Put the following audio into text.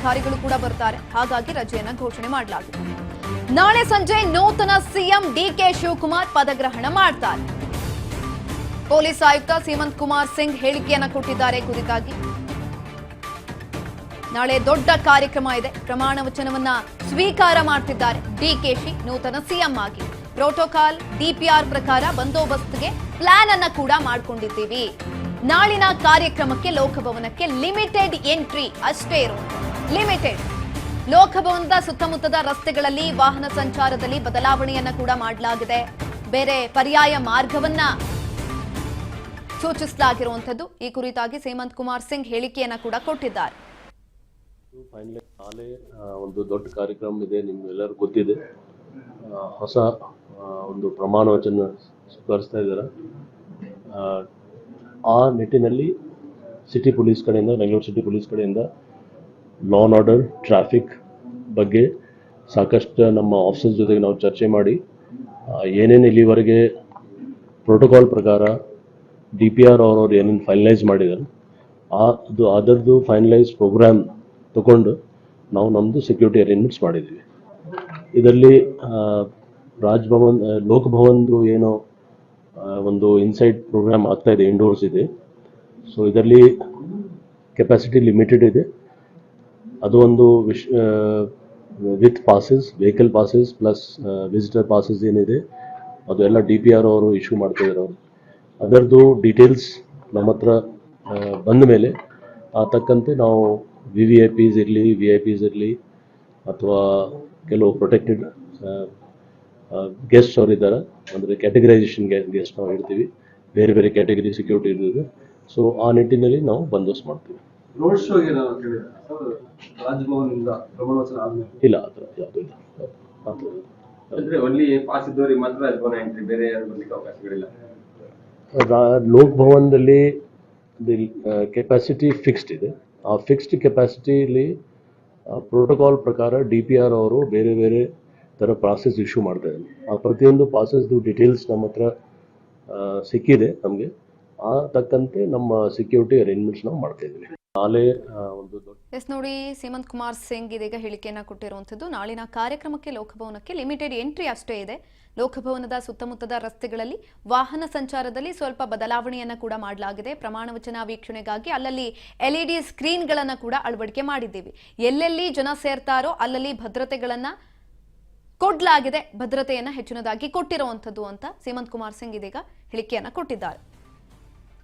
ಅಧಿಕಾರಿಗಳು ಕೂಡ ಬರ್ತಾರೆ. ಹಾಗಾಗಿ ರಜೆಯನ್ನ ಘೋಷಣೆ ಮಾಡಲಾಗಿದೆ. ನಾಳೆ ಸಂಜೆ ನೂತನ ಸಿಎಂ ಡಿಕೆ ಶಿವಕುಮಾರ್ ಪದಗ್ರಹಣ ಮಾಡ್ತಾರೆ. ಪೊಲೀಸ್ ಆಯುಕ್ತ ಸೀಮಂತ್ ಕುಮಾರ್ ಸಿಂಗ್ ಹೇಳಿಕೆಯನ್ನ ಕೊಟ್ಟಿದ್ದಾರೆ. ಕುರಿತಾಗಿ ನಾಳೆ ದೊಡ್ಡ ಕಾರ್ಯಕ್ರಮ ಇದೆ. ಪ್ರಮಾಣ ವಚನವನ್ನ ಸ್ವೀಕಾರ ಮಾಡ್ತಿದ್ದಾರೆ ಡಿಕೆಶಿ ನೂತನ ಸಿಎಂ ಆಗಿ. ಪ್ರೋಟೋಕಾಲ್ ಡಿಪಿಆರ್ ಪ್ರಕಾರ ಬಂದೋಬಸ್ತ್ಗೆ ಪ್ಲಾನ್ ಅನ್ನ ಕೂಡ ಮಾಡ್ಕೊಂಡಿದ್ದೀವಿ. ನಾಳಿನ ಕಾರ್ಯಕ್ರಮಕ್ಕೆ ಲೋಕಭವನಕ್ಕೆ ಲಿಮಿಟೆಡ್ ಎಂಟ್ರಿ ಅಷ್ಟೇ ಇರುವುದು. ಲಿಮಿಟೆಡ್. ಲೋಕಭವನದ ಸುತ್ತಮುತ್ತದ ರಸ್ತೆಗಳಲ್ಲಿ ವಾಹನ ಸಂಚಾರದಲ್ಲಿ ಬದಲಾವಣೆಯನ್ನ ಕೂಡ ಮಾಡಲಾಗಿದೆ. ಬೇರೆ ಪರ್ಯಾಯ ಮಾರ್ಗವನ್ನ ಸೂಚಿಸಲಾಗಿರುವಂತದ್ದು. ಈ ಕುರಿತಾಗಿ ಸೀಮಂತ್ ಕುಮಾರ್ ಸಿಂಗ್ ಹೇಳಿಕೆಯನ್ನ ಕೂಡ ಕೊಟ್ಟಿದ್ದಾರೆ. ನಾಳೆ ಒಂದು ದೊಡ್ಡ ಕಾರ್ಯಕ್ರಮ ಇದೆ, ನಿಮ್ಗೆಲ್ಲರಿಗೂ ಗೊತ್ತಿದೆ. ಹೊಸ ಒಂದು ಪ್ರಮಾಣ ವಚನ ಸ್ವೀಕರಿಸ್ತಾ ಇದ್ದಾರೆ. ಆ ನಿಟ್ಟಿನಲ್ಲಿ ಸಿಟಿ ಪೊಲೀಸ್ ಕಡೆಯಿಂದ, ಬೆಂಗಳೂರು ಸಿಟಿ ಪೊಲೀಸ್ ಕಡೆಯಿಂದ ಲಾ ಆ್ಯಂಡ್ ಆರ್ಡರ್, ಟ್ರಾಫಿಕ್ ಬಗ್ಗೆ ಸಾಕಷ್ಟು ನಮ್ಮ ಆಫೀಸರ್ ಜೊತೆಗೆ ನಾವು ಚರ್ಚೆ ಮಾಡಿ ಏನೇನು ಇಲ್ಲಿವರೆಗೆ ಪ್ರೋಟೋಕಾಲ್ ಪ್ರಕಾರ DPR ಅವರು ಏನೇನು ಫೈನಲೈಸ್ ಮಾಡಿದ್ದಾರೆ ಅದರದ್ದು ಫೈನಲೈಸ್ ಪ್ರೋಗ್ರಾಮ್ ತಗೊಂಡು ನಾವು ನಮ್ಮದು ಸೆಕ್ಯೂರಿಟಿ ಅರೇಂಜ್ಮೆಂಟ್ಸ್ ಮಾಡಿದ್ದೀವಿ. ಇದರಲ್ಲಿ ರಾಜ್ಭವನ್, ಲೋಕಭವನ್ದು ಏನೋ ಒಂದು ಇನ್ಸೈಡ್ ಪ್ರೋಗ್ರಾಮ್ ಆಗ್ತಾ ಇದೆ, ಇಂಡೋರ್ಸ್ ಇದೆ. ಸೊ ಇದರಲ್ಲಿ ಕೆಪಾಸಿಟಿ ಲಿಮಿಟೆಡ್ ಇದೆ. ಅದು ಒಂದು with passes, vehicle passes plus visitor passes ಏನಿದೆ ಅದು ಎಲ್ಲ DPR ಅವರು ಇಶ್ಯೂ ಮಾಡ್ತಿದ್ದಾರೆ. ಅವರು ಅದರದ್ದು ಡೀಟೇಲ್ಸ್ ನಮ್ಮ ಹತ್ರ ಬಂದ ಮೇಲೆ ತಕ್ಕಂತೆ ನಾವು VVIPs ಇರಲಿ ಅಥವಾ ಕೆಲವು ಪ್ರೊಟೆಕ್ಟೆಡ್ ಗೆಸ್ಟ್ ಅವರು ಇದ್ದಾರೆ, ಅಂದರೆ ಕ್ಯಾಟಗರೈಸೇಷನ್ ಗೆಸ್ಟ್ ನಾವು ಇಡ್ತೀವಿ, ಬೇರೆ ಬೇರೆ ಕ್ಯಾಟಗರಿ ಸೆಕ್ಯೂರಿಟಿ ಇರ್ತದೆ. ಸೊ ಆ ನಿಟ್ಟಿನಲ್ಲಿ ನಾವು ಬಂದೋಬಸ್ತ್ ಮಾಡ್ತೀವಿ. ರೋಡ್ ಶೋ ರಾಜಭವನದಿಂದ ಪ್ರಮಾಣ ವಚನ ಆದ್ಮೇಲೆ ಇಲ್ಲ, ಆ ಥರ ಯಾವುದೂ ಇಲ್ಲ. ಅಂದ್ರೆ ಒನ್ಲಿ ಪಾಸ್ ಇದ್ದವರಿಗೆ ಮಾತ್ರ ರಾಜಭವನ ಎಂಟ್ರಿ, ಬೇರೆ ಯಾರು ಬರ್ಲಿಕ್ಕೆ ಅವಕಾಶಗಳಿಲ್ಲ. ಲೋಕಭವನದಲ್ಲಿ ಕೆಪಾಸಿಟಿ ಫಿಕ್ಸ್ಡ್ ಇದೆ. ಆ ಫಿಕ್ಸ್ಡ್ ಕೆಪಾಸಿಟಿಲಿ ಪ್ರೋಟೋಕಾಲ್ ಪ್ರಕಾರ DPR ಅವರು ಬೇರೆ ಬೇರೆ ಥರ ಪಾಸಸ್ ಇಶ್ಯೂ ಮಾಡ್ತಾ ಇದ್ದಾರೆ. ಆ ಪ್ರತಿಯೊಂದು ಪಾಸಸ್ದು ಡೀಟೇಲ್ಸ್ ನಮ್ಮ ಹತ್ರ ಸಿಕ್ಕಿದೆ ನಮಗೆ. ಆ ತಕ್ಕಂತೆ ನಮ್ಮ ಸೆಕ್ಯೂರಿಟಿ ಅರೇಂಜ್ಮೆಂಟ್ಸ್ ನಾವು ಮಾಡ್ತಾ ಇದ್ದೀವಿ. ನಾಳೆ ಒಂದು ನೋಡಿ, ಸೀಮಂತ್ ಕುಮಾರ್ ಸಿಂಗ್ ಇದೀಗ ಹೇಳಿಕೆಯನ್ನ ಕೊಟ್ಟಿರುವಂತದ್ದು. ನಾಳಿನ ಕಾರ್ಯಕ್ರಮಕ್ಕೆ ಲೋಕಭವನಕ್ಕೆ ಲಿಮಿಟೆಡ್ ಎಂಟ್ರಿ ಅಷ್ಟೇ ಇದೆ. ಲೋಕಭವನದ ಸುತ್ತಮುತ್ತದ ರಸ್ತೆಗಳಲ್ಲಿ ವಾಹನ ಸಂಚಾರದಲ್ಲಿ ಸ್ವಲ್ಪ ಬದಲಾವಣೆಯನ್ನ ಕೂಡ ಮಾಡಲಾಗಿದೆ. ಪ್ರಮಾಣ ವಚನ ವೀಕ್ಷಣೆಗಾಗಿ ಅಲ್ಲಲ್ಲಿ LED ಸ್ಕ್ರೀನ್ಗಳನ್ನ ಕೂಡ ಅಳವಡಿಕೆ ಮಾಡಿದ್ದೀವಿ. ಎಲ್ಲೆಲ್ಲಿ ಜನ ಸೇರ್ತಾರೋ ಅಲ್ಲಲ್ಲಿ ಭದ್ರತೆಗಳನ್ನ ಕೊಡಲಾಗಿದೆ. ಭದ್ರತೆಯನ್ನ ಹೆಚ್ಚಿನದಾಗಿ ಕೊಟ್ಟಿರುವಂತದ್ದು ಅಂತ ಸೀಮಂತ್ ಕುಮಾರ್ ಸಿಂಗ್ ಇದೀಗ ಹೇಳಿಕೆಯನ್ನ ಕೊಟ್ಟಿದ್ದಾರೆ.